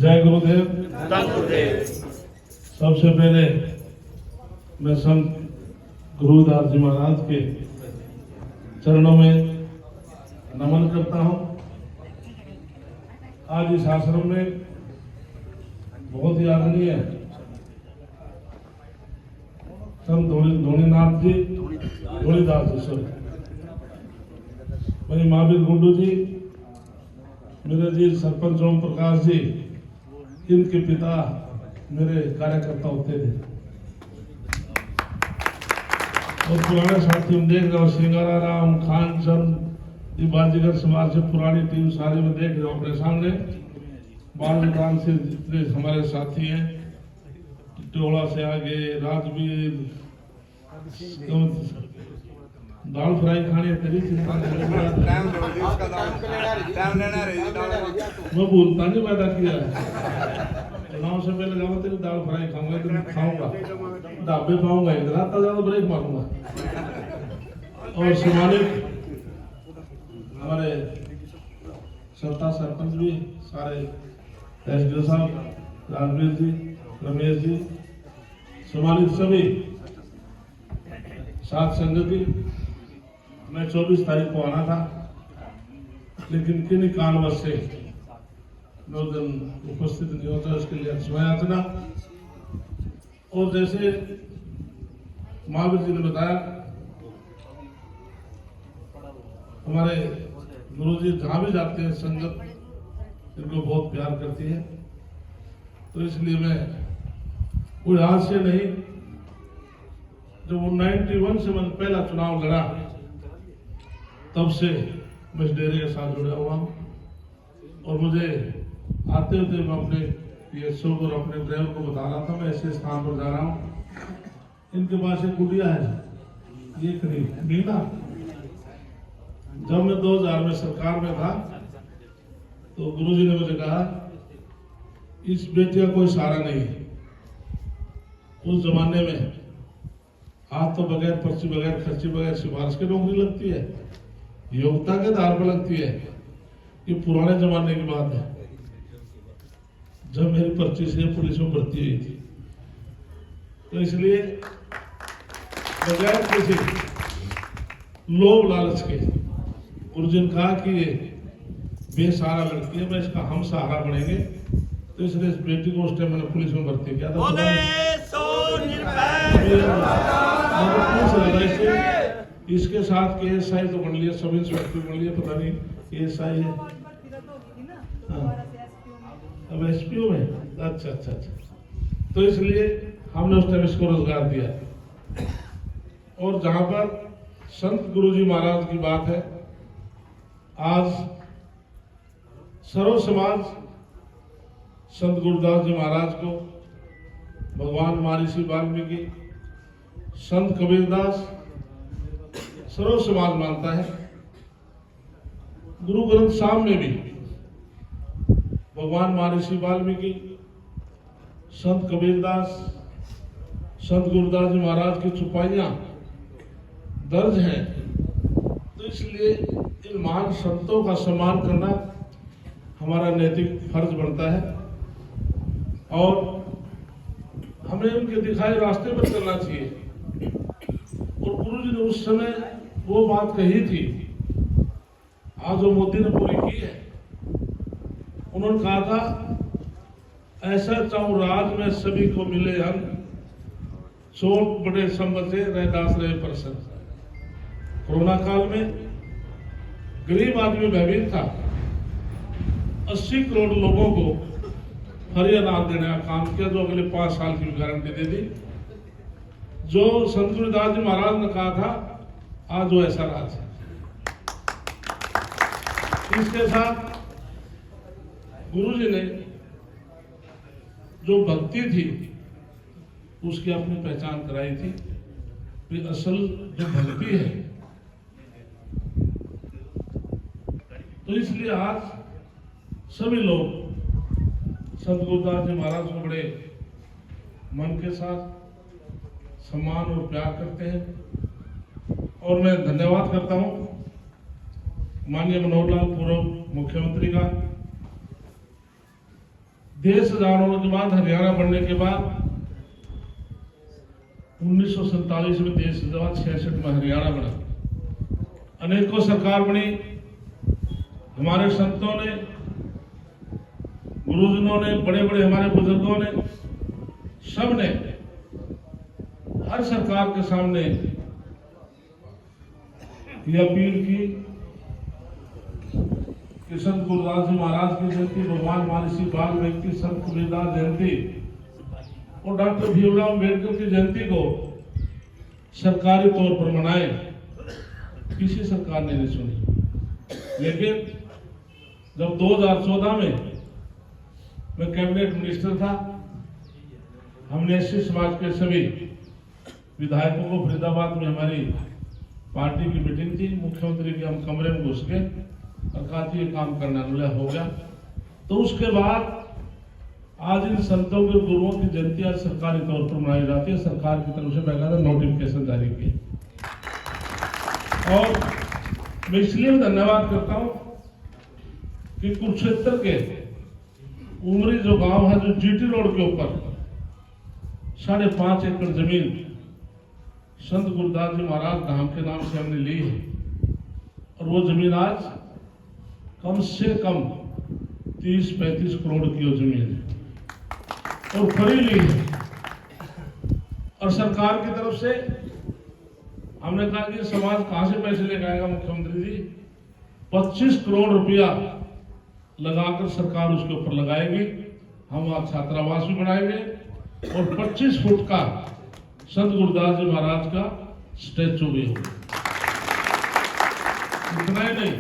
जय गुरुदेव। सबसे पहले मैं संत गुरुदास जी महाराज के चरणों में नमन करता हूँ। आज इस आश्रम में बहुत ही आदरणीय संत धोनीनाथ जी, धोनीदास जी, सर, मेरे महावीर गुंडू जी, मेरे जी सरपंच ओम प्रकाश जी, इनके पिता मेरे कार्यकर्ता होते थे। और पुराने साथी हम देख रहे हो, सिंगारा राम, खान चंद, ये बाजीगर समाज से पुरानी टीम सारी में देख रहे हो अपने सामने। बालदान से जितने हमारे साथी हैं, टोला से आगे राजवीर, दाल फ्राई खाने तेरी चिंता मैं भूलता नहीं पैदा किया। चुनाव से पहले जाऊंगा तेरी दाल फ्राई खाऊंगा, तो खाऊंगा, ढाबे पाऊंगा, इधर आता ज्यादा ब्रेक मारूंगा। और सम्मानित हमारे सत्ता सरपंच भी सारे, एसडीओ साहब, राजवीर जी, रमेश जी, सम्मानित सभी साथ संगति। मैं 24 तारीख को आना था, लेकिन किन कारणवश से मैं उस दिन उपस्थित नहीं होता, इसके लिए क्षमा याचना। और जैसे महावीर जी ने बताया, हमारे गुरु जी जहाँ भी जाते हैं संगत इनको बहुत प्यार करती है। तो इसलिए मैं कोई आज से नहीं, जब वो 91 से मैंने पहला चुनाव लड़ा, तब से मैं इस डेरे के साथ जुड़ा हुआ हूँ। और मुझे आते होते मैं अपने पीएसओ और अपने ड्राइवर को बता रहा था मैं ऐसे स्थान पर जा रहा हूँ, इनके पास एक कुटिया है, ये खरीद ना। जब मैं 2000 में सरकार में था, तो गुरुजी ने मुझे कहा इस बेटे का कोई सहारा नहीं है। उस जमाने में आज तो बगैर पर्ची, बगैर खर्ची, बगैर सिफारिश के नौकरी लगती है, योग्यता के आधार पर लगती है। ये पुराने जमाने की बात है, जब मेरी पर्ची से पुलिस में भर्ती हुई थी। तो इसलिए बगैर किसी लोभ लालच के गुरुजी ने कहा कि ये बेसहारा लड़की है, मैं इसका हम सहारा बनेंगे। तो इसलिए इस बेटी को उस टाइम मैंने पुलिस में भर्ती किया था। इसके साथ के एसआई तो बन लिया, सब इंस्पेक्टर बन लिया, पता नहीं एसआई है, अब एसपीओ में। अच्छा अच्छा अच्छा। तो इसलिए हमने उस टाइम इसको रोजगार दिया। और जहां पर संत गुरुजी महाराज की बात है, आज सर्व समाज संत गुरुदास जी महाराज को, भगवान महर्षि वाल्मीकि, संत कबीरदास, सर्व समाज मानता है। गुरु ग्रंथ साहब में भी भगवान महर्षि वाल्मीकि, संत कबीरदास, संत गुरुदास जी महाराज की चौपाइयां दर्ज हैं। तो इसलिए इन महान संतों का सम्मान करना हमारा नैतिक फर्ज बनता है और हमें उनके दिखाए रास्ते पर चलना चाहिए। और गुरुजी ने उस समय वो बात कही थी, आज जो मोदी ने पूरी की है। उन्होंने कहा था ऐसा चाहूं राज में सभी को मिले अंग, छोट बड़े संबंधे रहदास रहे प्रसन्न। कोरोना काल में गरीब आदमी भयभीत था, 80 करोड़ लोगों को हरी अनाज देने का काम किया, जो अगले 5 साल की गारंटी दे दी। जो संत गुरुदास जी महाराज ने कहा था, आज वो ऐसा राज है। इसके साथ गुरुजी ने जो भक्ति थी उसकी अपनी पहचान कराई थी कि असल जो भक्ति है। तो इसलिए आज सभी लोग संत गुरुदास जी महाराज को बड़े मन के साथ सम्मान और प्यार करते हैं। और मैं धन्यवाद करता हूं माननीय मनोहर लाल पूर्व मुख्यमंत्री का, देश आजाद होने के बाद, हरियाणा बनने के बाद 1947 में देश आजाद, 66 में हरियाणा बना, अनेकों सरकार बनी। हमारे संतों ने, गुरुजनों ने, बड़े बड़े हमारे बुजुर्गों ने, सब ने हर सरकार के सामने ये अपील की कि संत गुरुदास जी महाराज की जयंती, भगवान महर्षि वाल्मीकि की, संत कबीरदास जयंती और डॉक्टर भीमराव अम्बेडकर की जयंती को सरकारी तौर पर मनाए। किसी सरकार ने नहीं सुनी। लेकिन जब 2014 में मैं कैबिनेट मिनिस्टर था, हमने एससी समाज के सभी विधायकों को, फरीदाबाद में हमारी पार्टी की मीटिंग थी, मुख्यमंत्री के हम कमरे में घुस गए और कहा कि ये काम करना हो गया। तो उसके बाद आज इन संतों के, गुरुओं की जयंती आज सरकारी तौर पर मनाई जाती है। सरकार की तरफ से बाकायदा नोटिफिकेशन जारी किए। और मैं इसलिए धन्यवाद करता हूं कि कुरुक्षेत्र के उमरी जो गांव है, जो जीटी रोड के ऊपर 5.5 एकड़ जमीन संत गुरुदास जी महाराज धाम के नाम से हमने ली है। और वो जमीन आज कम से कम 30-35 करोड़ की वो जमीन है और खरीद ली है। और सरकार की तरफ से हमने कहा कि समाज कहां से पैसे लेकर आएगा मुख्यमंत्री जी? 25 करोड़ रुपया लगाकर सरकार उसके ऊपर लगाएगी। हम वहां छात्रावास भी बनाएंगे और 25 फुट का संत गुरुदास जी महाराज का स्टैचू भी होगा। इतना ही नहीं,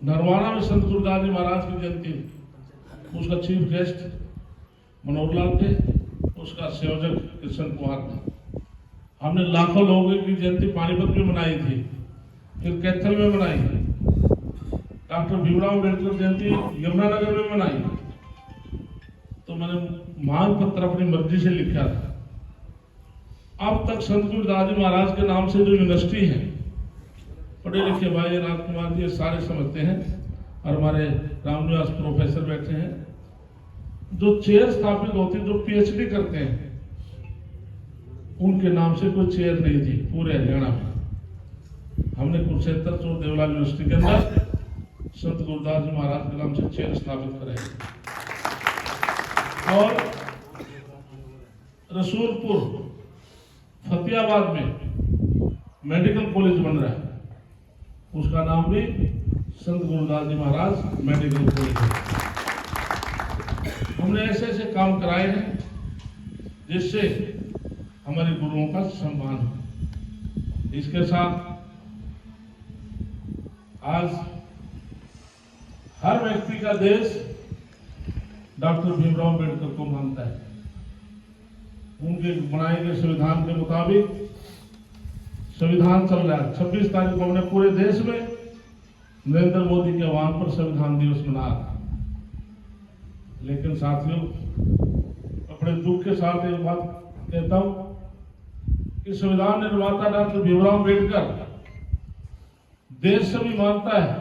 नरवाना में संत गुरुदास जी महाराज की जयंती, उसका चीफ गेस्ट मनोहर लाल थे, उसका संयोजक कृष्ण कुमार था। हमने लाखों लोगों की जयंती पानीपत में मनाई थी, फिर कैथल में मनाई, डॉक्टर भीमराव अम्बेडकर जयंती यमुनानगर में मनाई। तो मैंने मांग पत्र अपनी मर्जी से लिखा था। अब तक संत गुरुदास जी महाराज के नाम से जो यूनिवर्सिटी है, पढ़े लिखे भाई राजकुमार जी सारे समझते हैं, और हमारे रामनिवास प्रोफेसर बैठे हैं, जो चेयर स्थापित होती, जो पीएचडी करते हैं, उनके नाम से कोई चेयर नहीं थी पूरे हरियाणा में। हमने कुरुक्षेत्र चोर देवलाल यूनिवर्सिटी के अंदर संत गुरुदास जी महाराज के नाम से चेयर स्थापित कराई। और रसूलपुर फतेहाबाद में मेडिकल कॉलेज बन रहा है, उसका नाम भी संत गुरुदास जी महाराज मेडिकल कॉलेज है। हमने ऐसे ऐसे काम कराए हैं जिससे हमारे गुरुओं का सम्मान हो। इसके साथ आज हर व्यक्ति का देश डॉक्टर भीमराव अम्बेडकर को मानता है। उनके बनाए गए संविधान के मुताबिक संविधान चल रहा है। 26 तारीख को हमने पूरे देश में नरेंद्र मोदी के आह्वान पर संविधान दिवस मनाया। लेकिन साथियों, अपने दुख के साथ एक बात कहता हूं कि संविधान निर्माता डॉक्टर भीमराव अम्बेडकर देश से भी मानता है।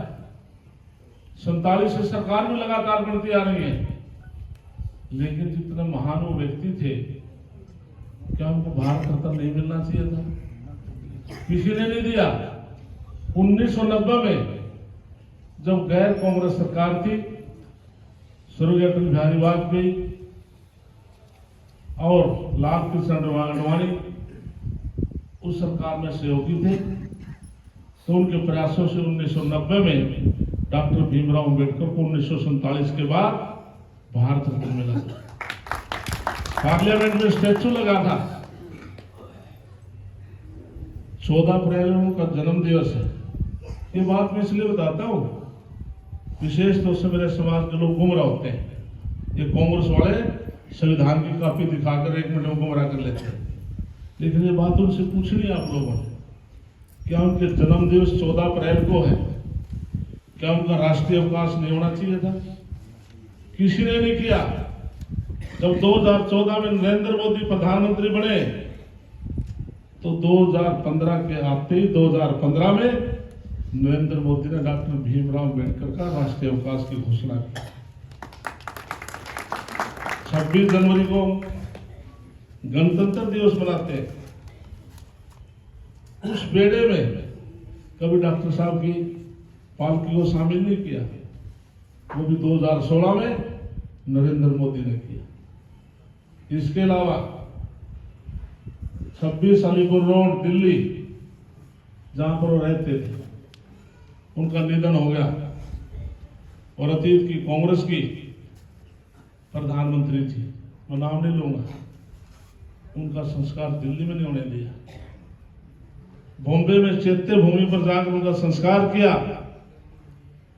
47 से सरकार भी लगातार बढ़ती आ रही है, लेकिन जितने महान वो व्यक्ति थे, क्या उनको भारत रत्न नहीं मिलना चाहिए था? किसी ने नहीं दिया। 1990 में जब गैर कांग्रेस सरकार थी, स्वर्गीय अटल बिहारी वाजपेयी और लाल कृष्ण आडवाणी उस सरकार में सहयोगी थे, तो उनके प्रयासों से 1990 में डॉक्टर भीमराव अम्बेडकर को 1947 के बाद भारत रत्न मिला था। पार्लियामेंट में स्टैचू लगा था। 14 अप्रैल उनका जन्म दिवस है। ये बात मैं इसलिए बताता हूँ, विशेष तौर से मेरे समाज के लोग गुमराह होते हैं। ये कांग्रेस वाले संविधान की कॉपी दिखाकर 1 मिनट में गुमराह कर लेते हैं। लेकिन ये बात उनसे पूछनी है आप लोगों ने, क्या उनके जन्म दिवस 14 अप्रैल को है? क्या उनका राष्ट्रीय अवकाश नहीं होना चाहिए था? किसी ने नहीं किया। जब 2014 में नरेंद्र मोदी प्रधानमंत्री बने, तो 2015 के आते ही 2015 में नरेंद्र मोदी ने डॉक्टर भीमराव अम्बेडकर का राष्ट्रीय अवकाश की घोषणा की। 26 जनवरी को गणतंत्र दिवस मनाते हैं, उस बेड़े में कभी डॉक्टर साहब की पालकी को शामिल नहीं किया। वो भी 2016 में नरेंद्र मोदी ने किया। इसके अलावा 26 अलीपुर रोड दिल्ली, जहां पर वो रहते थे, उनका निधन हो गया और अतीत की कांग्रेस की प्रधानमंत्री थी, मैं नाम नहीं लूंगा, उनका संस्कार दिल्ली में नहीं होने दिया। बॉम्बे में चैत्य भूमि पर जाकर उनका संस्कार किया।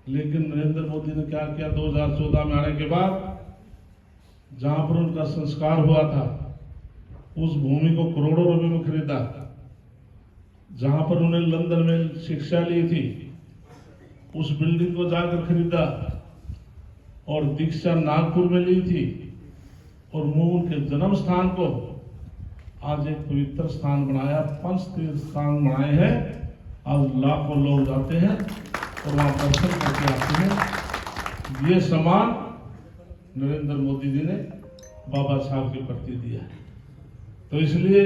लेकिन नरेंद्र मोदी ने क्या किया, 2014 में आने के बाद जहां पर उनका संस्कार हुआ था, उस भूमि को करोड़ों रुपए में खरीदा। जहां पर उन्होंने लंदन में शिक्षा ली थी, उस बिल्डिंग को जाकर खरीदा और दीक्षा नागपुर में ली थी और वो उनके जन्म स्थान को आज एक पवित्र स्थान बनाया, पंच तीर्थ स्थान बनाए हैं। आज लाखों लोग जाते हैं और वहां दर्शन करके आते हैं। ये सम्मान नरेंद्र मोदी जी ने बाबा साहब के प्रति दिया है। तो इसलिए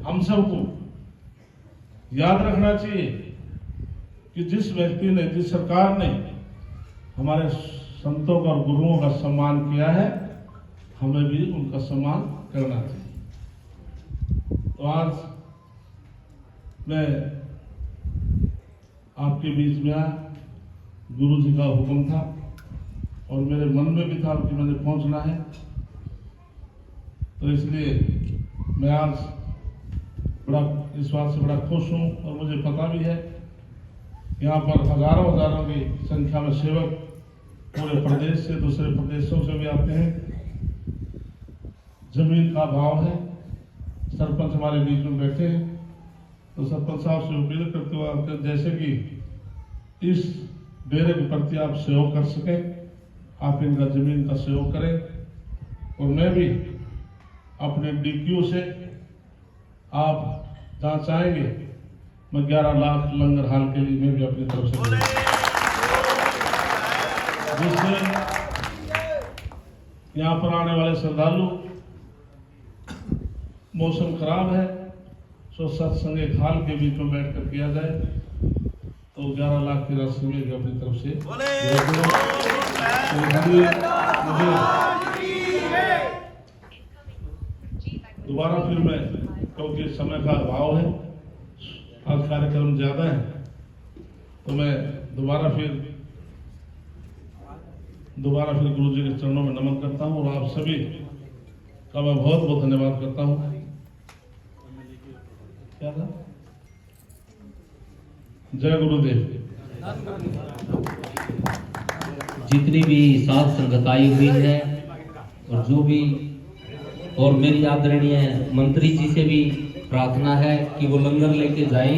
हम सबको याद रखना चाहिए कि जिस व्यक्ति ने, जिस सरकार ने हमारे संतों का और गुरुओं का सम्मान किया है, हमें भी उनका सम्मान करना चाहिए। तो आज मैं आपके बीच में आया, गुरु जी का हुक्म था और मेरे मन में भी था कि मैंने पहुंचना है। तो इसलिए मैं आज बड़ा इस बात से बड़ा खुश हूं और मुझे पता भी है यहाँ पर हजारों की संख्या में सेवक पूरे प्रदेश से, दूसरे प्रदेशों से भी आते हैं। जमीन का भाव है। सरपंच हमारे बीच में बैठे हैं, तो सरपंच साहब से अपील करते हुए, जैसे कि इस डेरे के प्रति आप सहयोग कर सके, आप इनका जमीन का सहयोग करें। और मैं भी अपने डीक्यू से, आप जहाँ चाहेंगे, मैं 11 लाख लंगर हाल के लिए मैं भी अपनी तरफ से, जिससे यहाँ पर आने वाले श्रद्धालु, मौसम खराब है, सो सत्संग एक हाल के बीच में बैठ कर किया जाए, तो 11 लाख की राशि में भी अपनी तरफ से दोबारा फिर मैं, क्योंकि समय का अभाव है, आज कार्यक्रम ज्यादा है, तो मैं दोबारा फिर गुरु जी के चरणों में नमन करता हूँ और आप सभी का मैं बहुत बहुत धन्यवाद करता हूँ। क्या था? जय गुरुदेव। जितनी भी साध संगत आई हुई है और जो भी, और मेरी आदरणीय मंत्री जी से भी प्रार्थना है कि वो लंगर लेके जाए